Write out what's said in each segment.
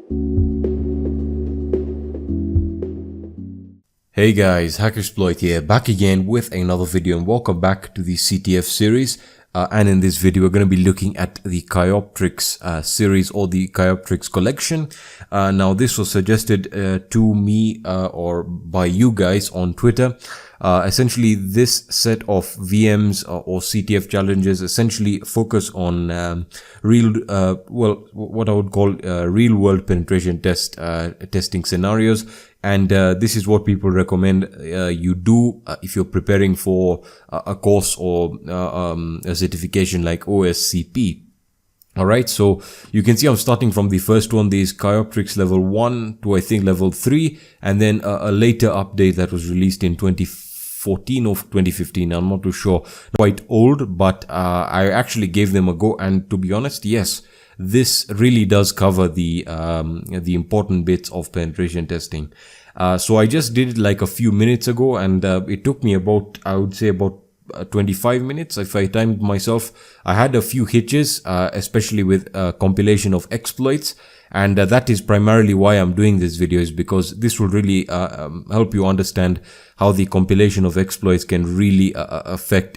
Hey guys, HackerSploit here, back again with another video, and welcome back to the CTF series. And in this video, we're going to be looking at the Kioptrix series, or the Kioptrix collection. Now, this was suggested to me or by you guys on Twitter. Essentially, this set of VMs or CTF challenges essentially focus on what I would call real-world penetration testing scenarios. And this is what people recommend you do if you're preparing for a course or a certification like OSCP. Alright, so you can see I'm starting from the first one, this Kioptrix level 1 to I think level 3, and then a later update that was released in 2014 or 2015. I'm not too sure. Quite old, but I actually gave them a go, and to be honest, yes, this really does cover the important bits of penetration testing. So I just did it like a few minutes ago, and it took me about, I would say about 25 minutes if I timed myself. I had a few hitches, especially with compilation of exploits, and that is primarily why I'm doing this video, is because this will really help you understand how the compilation of exploits can really affect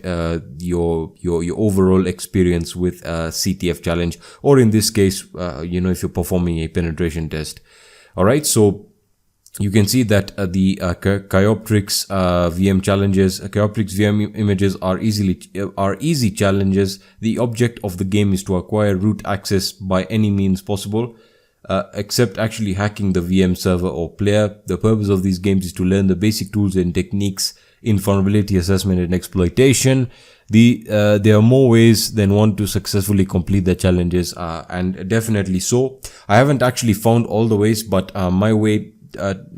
your overall experience with CTF challenge, or in this case, if you're performing a penetration test. Alright, so you can see that the Kioptrix VM challenges, Kioptrix VM images are easy challenges. The object of the game is to acquire root access by any means possible, except actually hacking the VM server or player. The purpose of these games is to learn the basic tools and techniques in vulnerability assessment and exploitation. There are more ways than one to successfully complete the challenges, and definitely so. I haven't actually found all the ways, but my way,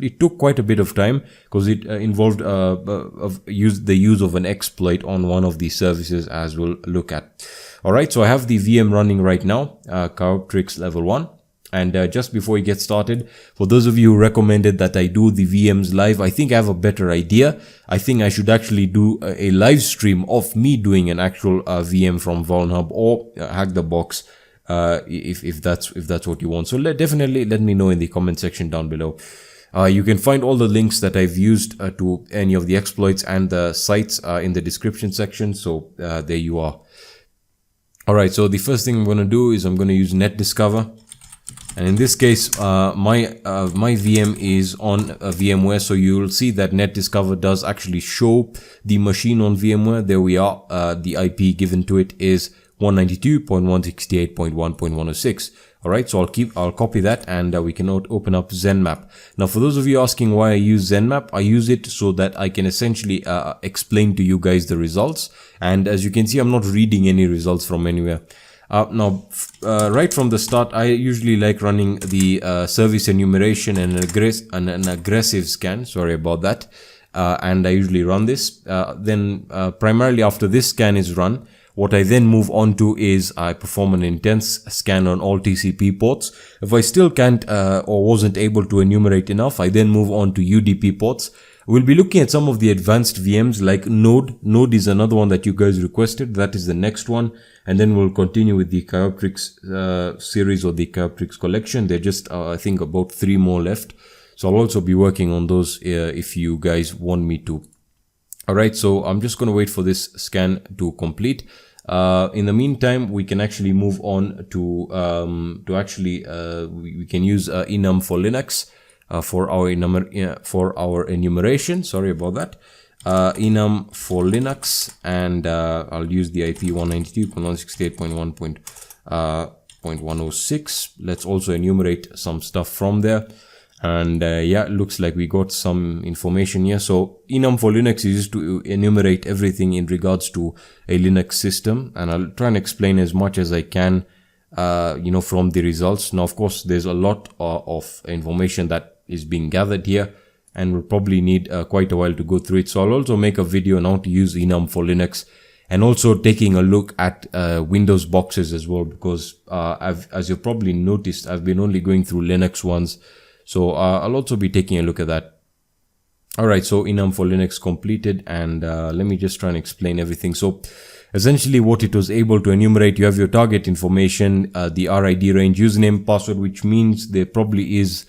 it took quite a bit of time because it involved the use of an exploit on one of these services, as we'll look at. Alright, so I have the VM running right now, Kioptrix level 1. And just before we get started, for those of you who recommended that I do the VMs live, I think I have a better idea. I think I should actually do a live stream of me doing an actual VM from VulnHub or Hack the Box, if that's what you want. So definitely let me know in the comment section down below. You can find all the links that I've used to any of the exploits and the sites in the description section. So there you are. Alright, so the first thing I'm going to do is I'm going to use NetDiscover. And in this case, my VM is on VMware, so you will see that NetDiscover does actually show the machine on VMware. There we are. The IP given to it is 192.168.1.106. Alright, so I'll copy that, and we can open up ZenMap. Now, for those of you asking why I use ZenMap, I use it so that I can essentially explain to you guys the results. And as you can see, I'm not reading any results from anywhere. Now, right from the start, I usually like running the service enumeration and an aggressive scan. Sorry about that. And I usually run this. Then primarily after this scan is run, what I then move on to is I perform an intense scan on all TCP ports. If I still can't or wasn't able to enumerate enough, I then move on to UDP ports. We'll be looking at some of the advanced VMs like Node. Node is another one that you guys requested. That is the next one. And then we'll continue with the Kioptrix series, or the Kioptrix collection. They're just, I think, about 3 more left. So I'll also be working on those if you guys want me to. Alright, so I'm just going to wait for this scan to complete. In the meantime, we can actually move on to we can use enum for Linux. For our enumeration. Sorry about that. Enum for Linux, and I'll use the IP 192.168.1.106. Let's also enumerate some stuff from there. And yeah, it looks like we got some information here. So enum for Linux is used to enumerate everything in regards to a Linux system, and I'll try and explain as much as I can from the results. Now, of course, there's a lot of information that is being gathered here, and we'll probably need quite a while to go through it. So I'll also make a video on how to use enum for Linux, and also taking a look at Windows boxes as well, because as you've probably noticed, I've been only going through Linux ones. So I'll also be taking a look at that. Alright, so enum for Linux completed, and let me just try and explain everything. So essentially what it was able to enumerate, you have your target information, the RID range, username, password, which means there probably is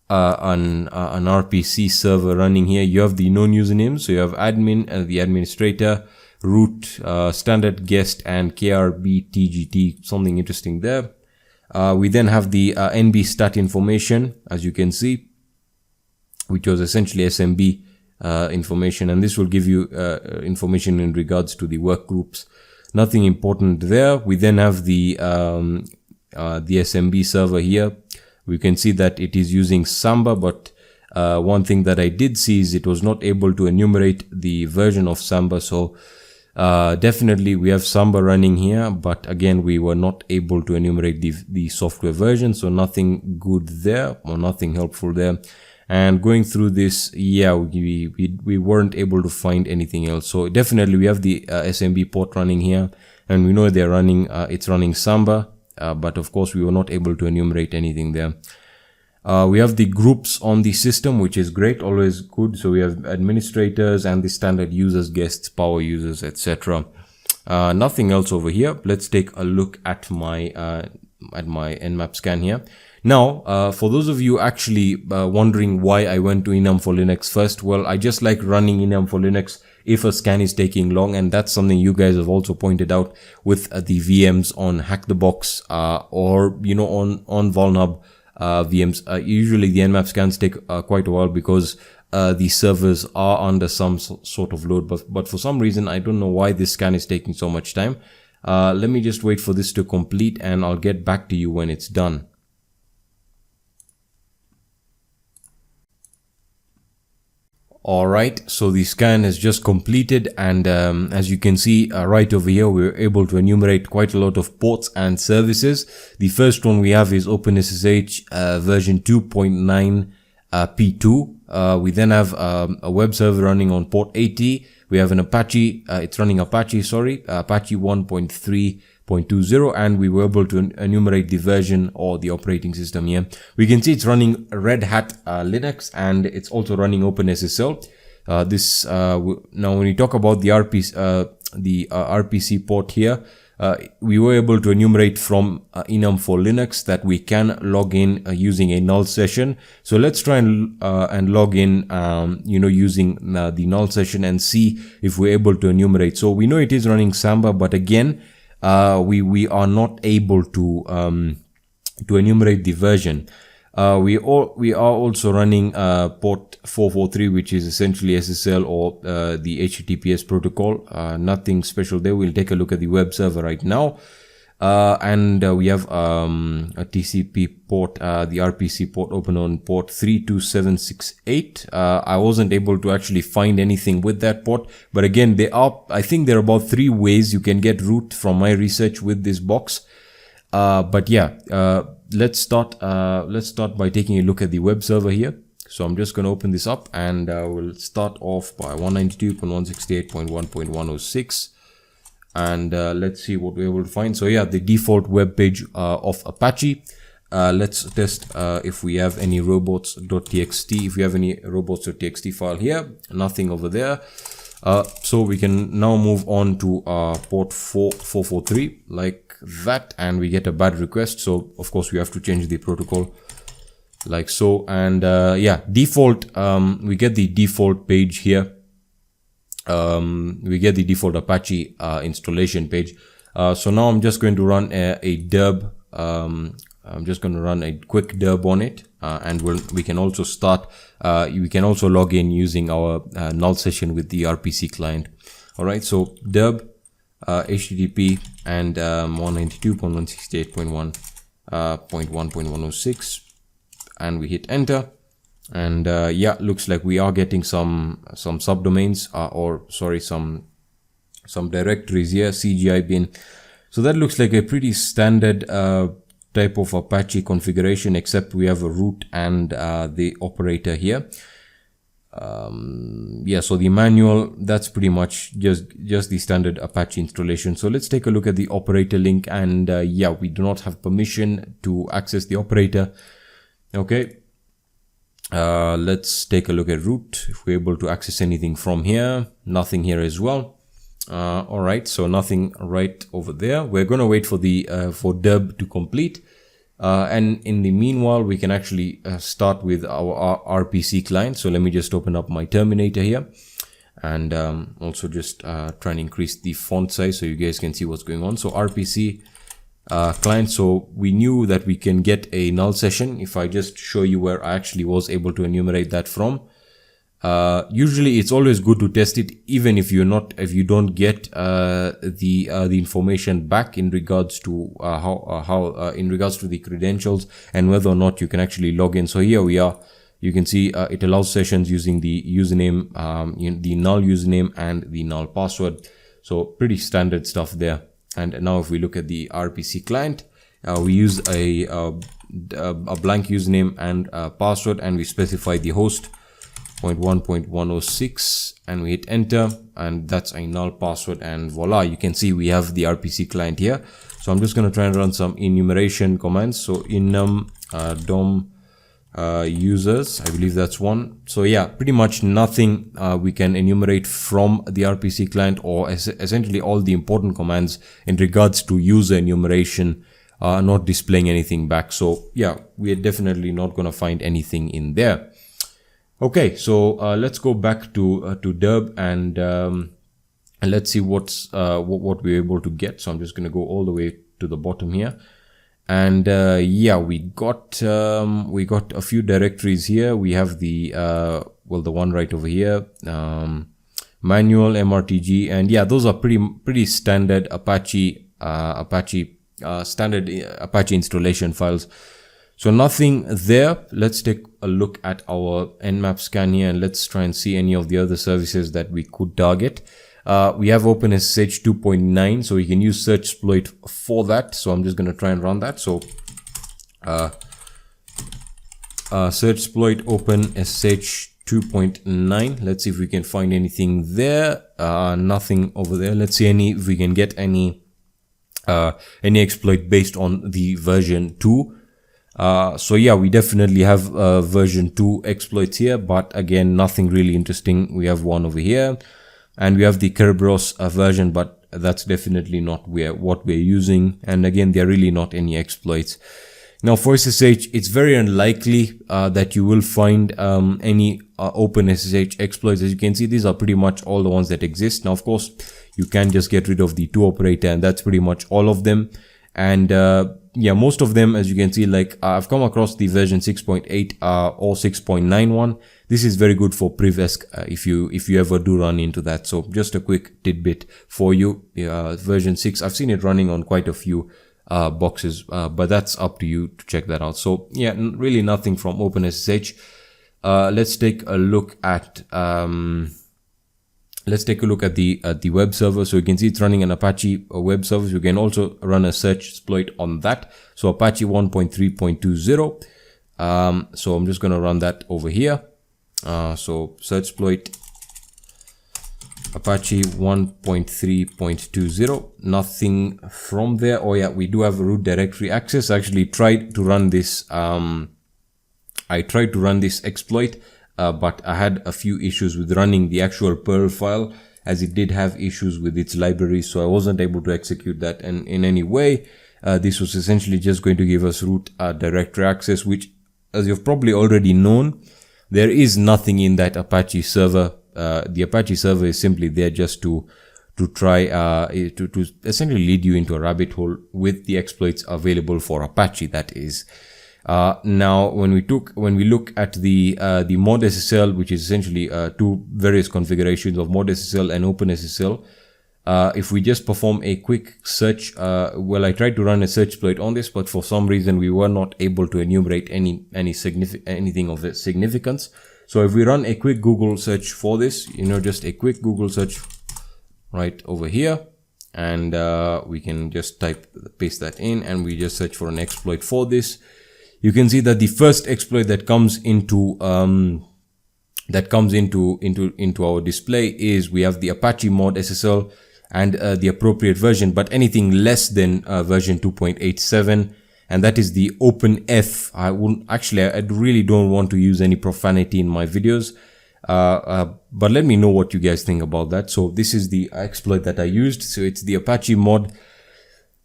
an RPC server running here. You have the known usernames, so you have admin and the administrator, root, standard, guest, and KRBTGT, something interesting there. We then have the NB stat information, as you can see, which was essentially SMB information, and this will give you information in regards to the work groups. Nothing important there. We then have the SMB server here. We can see that it is using Samba, but one thing that I did see is it was not able to enumerate the version of Samba. So definitely we have Samba running here, but again we were not able to enumerate the software version, so nothing good there or nothing helpful there. And going through this, yeah, we weren't able to find anything else. So definitely we have the SMB port running here, and we know they're running it's running Samba, but of course we were not able to enumerate anything there. We have the groups on the system, which is great, always good. So we have administrators and the standard users, guests, power users, etc. Nothing else over here. Let's take a look at my Nmap scan here. Now, for those of you actually wondering why I went to enum for Linux first, well, I just like running enum for Linux if a scan is taking long, and that's something you guys have also pointed out with the VMs on Hack the Box or on Vulnhub VMs. Usually the Nmap scans take quite a while because the servers are under some sort of load, but for some reason I don't know why this scan is taking so much time. Let me just wait for this to complete and I'll get back to you when it's done. Alright, so the scan has just completed, and as you can see right over here, we're able to enumerate quite a lot of ports and services. The first one we have is OpenSSH version 2.9 P2. We then have a web server running on port 80. We have an Apache, it's running Apache 1.3.20, and we were able to enumerate the version or the operating system here. We can see it's running Red Hat Linux, and it's also running OpenSSL. Now when we talk about the RPC port here, we were able to enumerate from enum for Linux that we can log in using a null session. So let's try and log in, using the null session and see if we're able to enumerate. So we know it is running Samba, but again, we are not able to enumerate the version. We are also running port 443, which is essentially SSL or the HTTPS protocol. Nothing special there. We'll take a look at the web server right now. And we have a TCP port, the RPC port open on port 32768. I wasn't able to actually find anything with that port, but again, I think there are about 3 ways you can get root from my research with this box. But yeah, let's start by taking a look at the web server here. So I'm just going to open this up, and we'll start off by 192.168.1.106. And let's see what we're able to find. So yeah, the default web page of Apache. Let's test if we have any robots.txt. If we have any robots.txt file here, nothing over there. So we can now move on to port 443 like that, and we get a bad request. So of course we have to change the protocol like so. And yeah, default, we get the default page here. We get the default Apache installation page. So now I'm just going to run a derb. I'm just going to run a quick derb on it, and we can also start. We can also log in using our null session with the RPC client. All right, so derb HTTP and 192.168.1.1.106, and we hit enter. And yeah, looks like we are getting some subdomains some directories here, CGI bin. So that looks like a pretty standard type of Apache configuration, except we have a root and the operator here. Yeah, so the manual, that's pretty much just the standard Apache installation. So let's take a look at the operator link, and yeah, we do not have permission to access the operator. Okay. Let's take a look at root. If we're able to access anything from here, nothing here as well. All right, so nothing right over there. We're going to wait for the for dub to complete. And in the meanwhile, we can actually start with our RPC client. So let me just open up my Terminator here, and also just try and increase the font size so you guys can see what's going on. So RPC client. So we knew that we can get a null session. If I just show you where I actually was able to enumerate that from. Usually it's always good to test it, even if you don't get the information back in regards to in regards to the credentials and whether or not you can actually log in. So here we are. You can see it allows sessions using the username, the null username and the null password. So pretty standard stuff there. And now if we look at the RPC client, we use a blank username and password, and we specify the host 0.1.106 and we hit enter, and that's a null password, and voila, you can see we have the RPC client here. So I'm just going to try and run some enumeration commands. So enum dom users, I believe that's one. So yeah, pretty much nothing we can enumerate from the RPC client, or essentially all the important commands in regards to user enumeration are not displaying anything back. So yeah, we are definitely not going to find anything in there. Okay, so let's go back to Derb and let's see what we're able to get. So I'm just going to go all the way to the bottom here, and yeah, we got a few directories here. We have the well, the one right over here, manual, MRTG, and yeah, those are pretty standard Apache standard Apache installation files. So nothing there. Let's take a look at our Nmap scan here, and let's try and see any of the other services that we could target. We have OpenSSH 2.9, so we can use searchsploit for that. So I'm just going to try and run that. So searchsploit OpenSSH 2.9. Let's see if we can find anything there. Nothing over there. Let's see if we can get any exploit based on the version 2. So yeah, we definitely have version 2 exploits here, but again, nothing really interesting. We have one over here, and we have the Kerberos version, but that's definitely not what we're using. And again, there are really not any exploits. Now for SSH, it's very unlikely that you will find any OpenSSH exploits. As you can see, these are pretty much all the ones that exist. Now, of course, you can just get rid of the 2 operator, and that's pretty much all of them. And yeah, most of them, as you can see, like I've come across the version 6.8 or 6.91. This is very good for Privesk if you ever do run into that. So just a quick tidbit for you. Version 6, I've seen it running on quite a few boxes, but that's up to you to check that out. So yeah, really nothing from OpenSSH. Let's take a look at the web server. So you can see it's running an Apache web service. You can also run a search exploit on that. So Apache 1.3.20. So I'm just going to run that over here. So search exploit Apache 1.3.20. Nothing from there. Oh yeah, we do have a root directory access. I actually tried to run this. I tried to run this exploit. But I had a few issues with running the actual Perl file, as it did have issues with its library, so I wasn't able to execute that in any way. This was essentially just going to give us root directory access, which, as you've probably already known, there is nothing in that Apache server. The Apache server is simply there just to try to essentially lead you into a rabbit hole with the exploits available for Apache, that is. Now, when we look at the mod SSL, which is essentially two various configurations of mod SSL and OpenSSL, if we just perform a quick search, well, I tried to run a search exploit on this, but for some reason we were not able to enumerate anything of significance. So if we run a quick Google search for this, just a quick Google search right over here, and we can just paste that in, and we just search for an exploit for this. You can see that the first exploit that comes into our display is we have the Apache mod SSL and the appropriate version, but anything less than version 2.87, and that is the OpenF. I really don't want to use any profanity in my videos. But let me know what you guys think about that. So this is the exploit that I used. So it's the Apache mod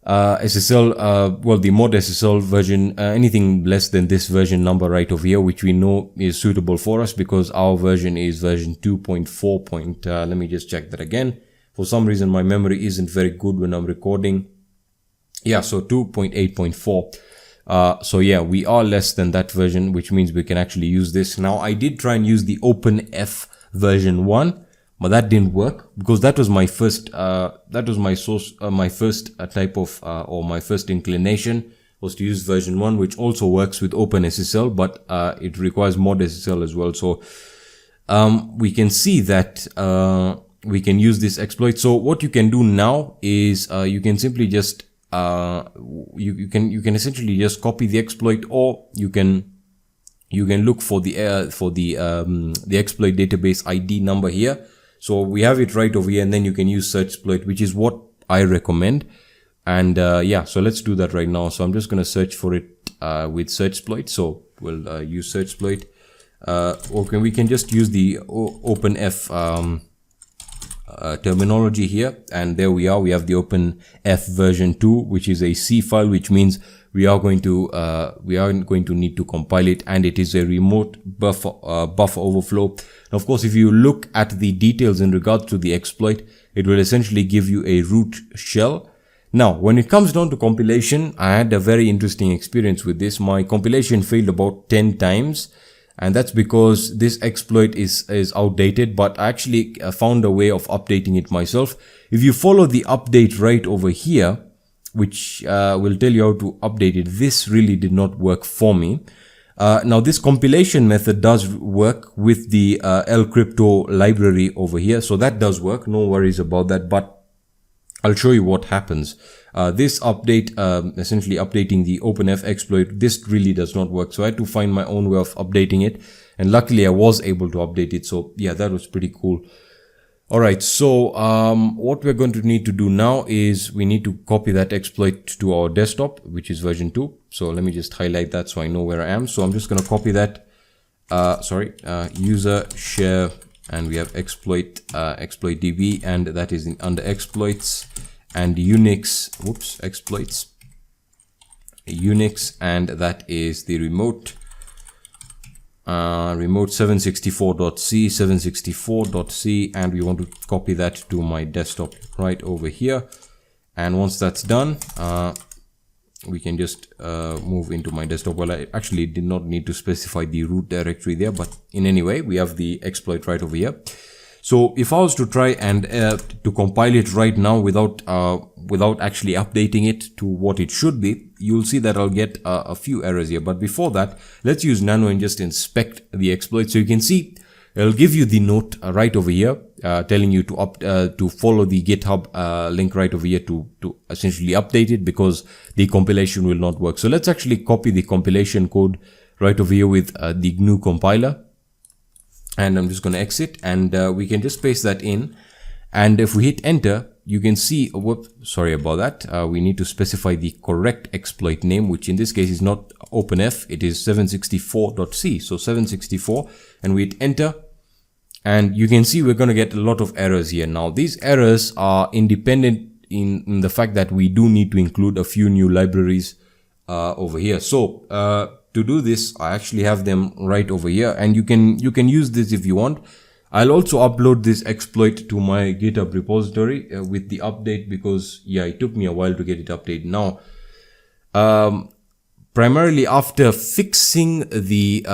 SSL, well, the mod SSL version, anything less than this version number right over here, which we know is suitable for us because our version is version 2.4. Let me just check that again. For some reason, my memory isn't very good when I'm recording. Yeah, so 2.8.4. So yeah, we are less than that version, which means we can actually use this. Now, I did try and use the OpenF version 1. But that didn't work because that was my first, my first type of, or my first inclination was to use version 1, which also works with OpenSSL, but it requires mod SSL as well. So we can see that we can use this exploit. So what you can do now is you can simply just you can essentially just copy the exploit, or you can look for the exploit database ID number here. So we have it right over here, and then you can use search exploit, which is what I recommend. And yeah, so let's do that right now. So I'm just going to search for it with search exploit. So we'll use search exploit. Okay, we can just use the OpenF terminology here, and there we are. We have the OpenF version 2, which is a C file, which means we are going to need to compile it, and it is a remote buffer overflow. Now, of course, if you look at the details in regards to the exploit, it will essentially give you a root shell. Now, when it comes down to compilation, I had a very interesting experience with this. My compilation failed about 10 times, and that's because this exploit is outdated, but I actually found a way of updating it myself. If you follow the update right over here, which will tell you how to update it, this really did not work for me. Now, this compilation method does work with the lcrypto library over here, so that does work, no worries about that, but I'll show you what happens. This update, essentially updating the OpenF exploit, this really does not work, so I had to find my own way of updating it, and luckily I was able to update it. So yeah, that was pretty cool. Alright, so what we're going to need to do now is we need to copy that exploit to our desktop, which is version 2. So let me just highlight that so I know where I am. So I'm just going to copy that, user share, and we have exploit db, and that is under exploits, and Unix, exploits, Unix, and that is the remote 764.c, 764.c, and we want to copy that to my desktop right over here. And once that's done, we can just move into my desktop. Well, I actually did not need to specify the root directory there, but in any way, we have the exploit right over here. So if I was to try and to compile it right now without actually updating it to what it should be, you'll see that I'll get a few errors here. But before that, let's use nano and just inspect the exploit. So you can see it'll give you the note right over here, telling you to follow the GitHub link right over here to essentially update it, because the compilation will not work. So let's actually copy the compilation code right over here with the GNU compiler. And I'm just going to exit, and we can just paste that in. And if we hit enter, you can see, sorry about that. We need to specify the correct exploit name, which in this case is not OpenF, it is 764.c. So 764, and we hit enter. And you can see we're going to get a lot of errors here. Now, these errors are independent in the fact that we do need to include a few new libraries over here. So, to do this, I actually have them right over here, and you can use this if you want. I'll also upload this exploit to my GitHub repository with the update, because yeah, it took me a while to get it updated. Now, primarily after fixing the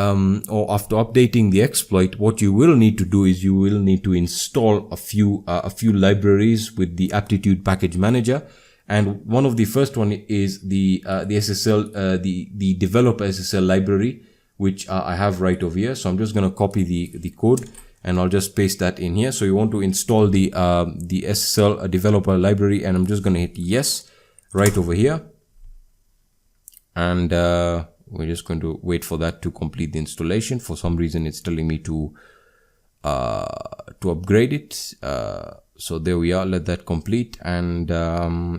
or after updating the exploit, what you will need to do is you will need to install a few libraries with the aptitude package manager. And one of the first one is the SSL, the developer SSL library, which I have right over here. So I'm just going to copy the code, and I'll just paste that in here. So you want to install the SSL developer library, and I'm just going to hit yes right over here. And we're just going to wait for that to complete the installation. For some reason, it's telling me to upgrade it. So there we are, let that complete, and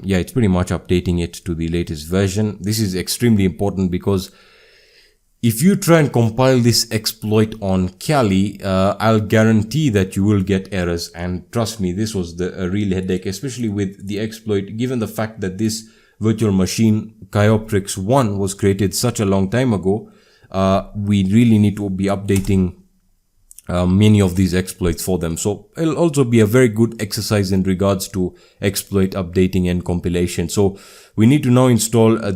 yeah, it's pretty much updating it to the latest version. This is extremely important, because if you try and compile this exploit on Kali, I'll guarantee that you will get errors. And trust me, this was a real headache, especially with the exploit, given the fact that this virtual machine Kioptrix 1 was created such a long time ago. We really need to be updating many of these exploits for them. So it'll also be a very good exercise in regards to exploit updating and compilation. So we need to now install I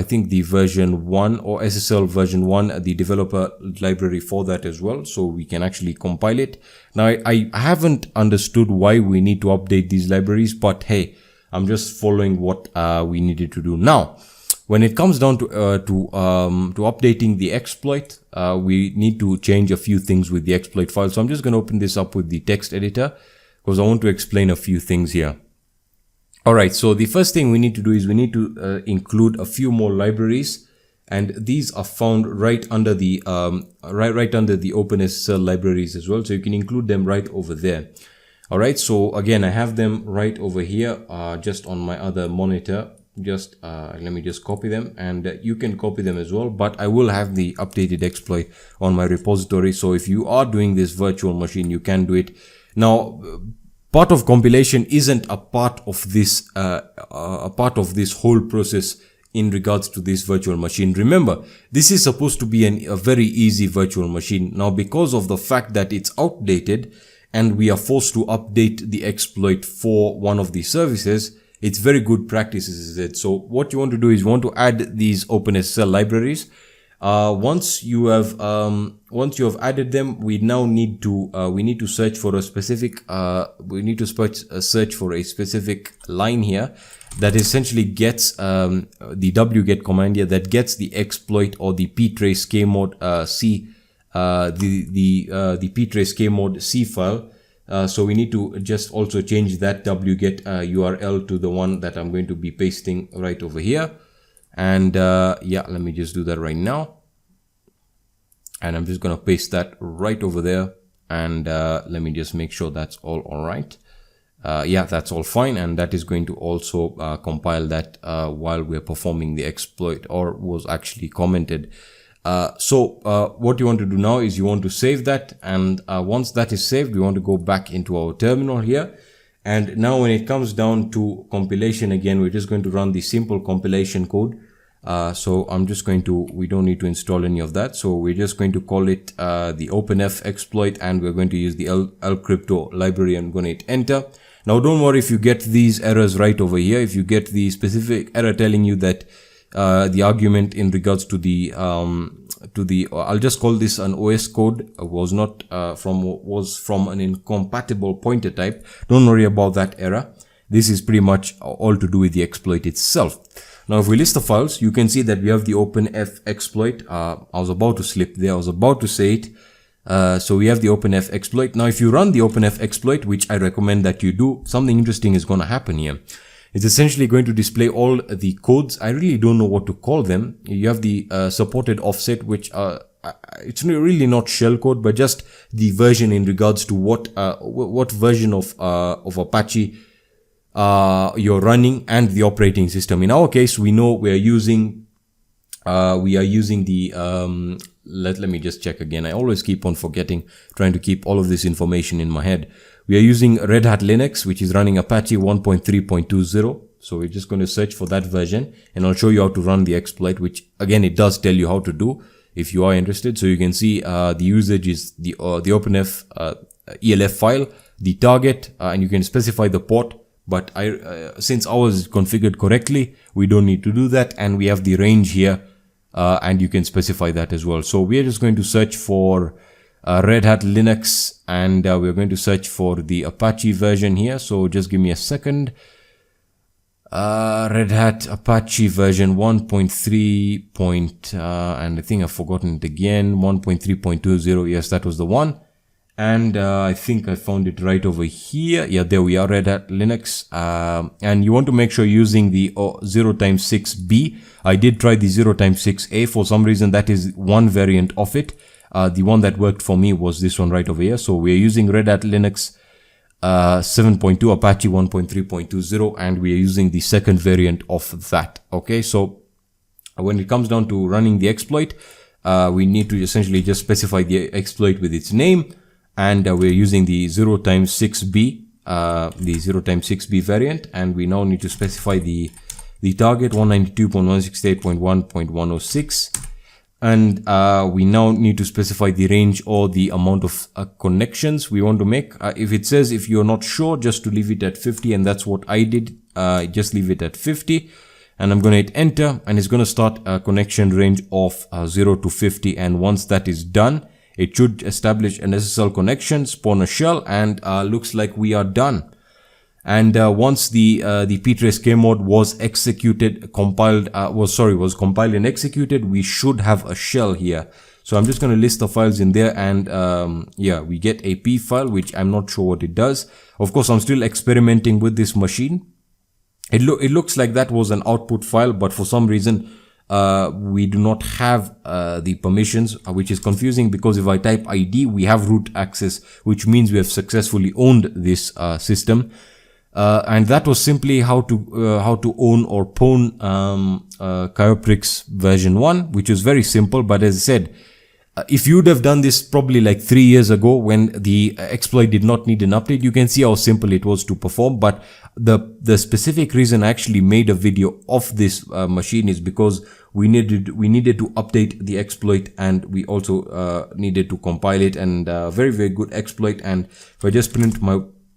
think the version 1 or SSL version 1, the developer library for that as well, so we can actually compile it. Now I haven't understood why we need to update these libraries, but hey, I'm just following what we needed to do. Now when it comes down to updating the exploit, we need to change a few things with the exploit file. So I'm just going to open this up with the text editor because I want to explain a few things here. Alright, so the first thing we need to do is we need to include a few more libraries, and these are found right under the right under the OpenSSL libraries as well. So you can include them right over there. Alright, so again, I have them right over here, just on my other monitor. Just let me just copy them, and you can copy them as well, but I will have the updated exploit on my repository. So if you are doing this virtual machine, you can do it. Now, part of compilation isn't a part of this whole process in regards to this virtual machine. Remember, this is supposed to be a very easy virtual machine. Now, because of the fact that it's outdated and we are forced to update the exploit for one of these services, it's very good practices, is it? So what you want to do is you want to add these OpenSSL libraries. Once you have added them, we now need to search for a specific search for a specific line here that essentially gets the wget command here that gets the exploit or the ptrace kmod c the ptrace kmod c file. So we need to just also change that wget URL to the one that I'm going to be pasting right over here. And yeah, let me just do that right now. And I'm just going to paste that right over there. And let me just make sure that's all right. Yeah, that's all fine. And that is going to also compile that while we're performing the exploit, or was actually commented. So what you want to do now is you want to save that, and once that is saved, we want to go back into our terminal here. And now when it comes down to compilation again, we're just going to run the simple compilation code. So I'm just going to, we don't need to install any of that. So we're just going to call it the OpenF exploit, and we're going to use the lcrypto library, and I'm going to hit enter. Now don't worry if you get these errors right over here. If you get the specific error telling you that the argument in regards to the I'll just call this an OS code was from an incompatible pointer type, don't worry about that error. This is pretty much all to do with the exploit itself. Now if we list the files, you can see that we have the OpenF exploit. I was about to slip there, I was about to say it. So we have the OpenF exploit. Now if you run the OpenF exploit, which I recommend that you do, something interesting is going to happen here. It's essentially going to display all the codes. I really don't know what to call them. You have the supported offset, which it's really not shellcode, but just the version in regards to what version of Apache you're running and the operating system. In our case, we know we are using the let me just check again. I always keep on forgetting, trying to keep all of this information in my head. We are using Red Hat Linux, which is running Apache 1.3.20. So we're just going to search for that version, and I'll show you how to run the exploit, which again, it does tell you how to do if you are interested. So you can see the usage is the OpenF ELF file, the target, and you can specify the port. But since ours is configured correctly, we don't need to do that. And we have the range here, and you can specify that as well. So we are just going to search for Red Hat Linux, and we're going to search for the Apache version here. So just give me a second. Red Hat Apache version 1.3. And I think I've forgotten it again. 1.3.20. Yes, that was the one. And I think I found it right over here. Yeah, there we are, Red Hat Linux. And you want to make sure you're using the 0x6B. I did try the 0x6A. For some reason, that is one variant of it. The one that worked for me was this one right over here. So we're using Red Hat Linux 7.2, Apache 1.3.20, and we are using the second variant of that. Okay, so when it comes down to running the exploit, we need to essentially just specify the exploit with its name, and we're using the 0 times 6b, the 0 times 6b variant, and we now need to specify the target 192.168.1.106, and we now need to specify the range or the amount of connections we want to make. If it says if you're not sure, just to leave it at 50, and that's what I did. Just leave it at 50, and I'm going to hit enter, and it's going to start a connection range of 0 to 50, and once that is done, it should establish an SSL connection, spawn a shell, and looks like we are done. And once the ptrace kmod was executed, was compiled and executed, we should have a shell here. So I'm just going to list the files in there, and yeah, we get a p file, which I'm not sure what it does. Of course, I'm still experimenting with this machine. It looks like that was an output file, but for some reason we do not have the permissions, which is confusing, because if I type ID, we have root access, which means we have successfully owned this system. And that was simply how to own or pwn Kioptrix version 1, which is very simple. But as I said, if you would have done this probably like 3 years ago when the exploit did not need an update, you can see how simple it was to perform. But the specific reason I actually made a video of this machine is because we needed to update the exploit, and we also needed to compile it, and very, very good exploit. And if I just print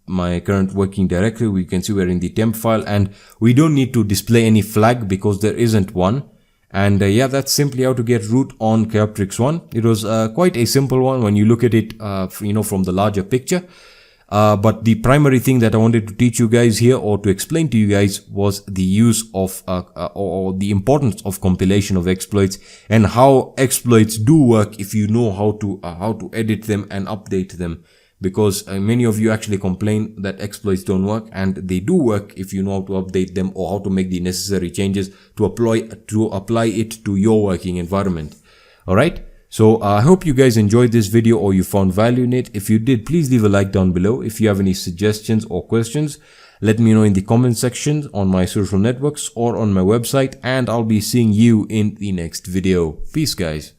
my current working directory, we can see we're in the temp file, and we don't need to display any flag because there isn't one. And yeah, that's simply how to get root on Kioptrix 1. It was quite a simple one when you look at it, from the larger picture. But the primary thing that I wanted to teach you guys here, or to explain to you guys, was the use of or the importance of compilation of exploits, and how exploits do work if you know how to edit them and update them. Because many of you actually complain that exploits don't work, and they do work if you know how to update them or how to make the necessary changes to apply it to your working environment. Alright, so I hope you guys enjoyed this video or you found value in it. If you did, please leave a like down below. If you have any suggestions or questions, let me know in the comment section on my social networks or on my website, and I'll be seeing you in the next video. Peace, guys.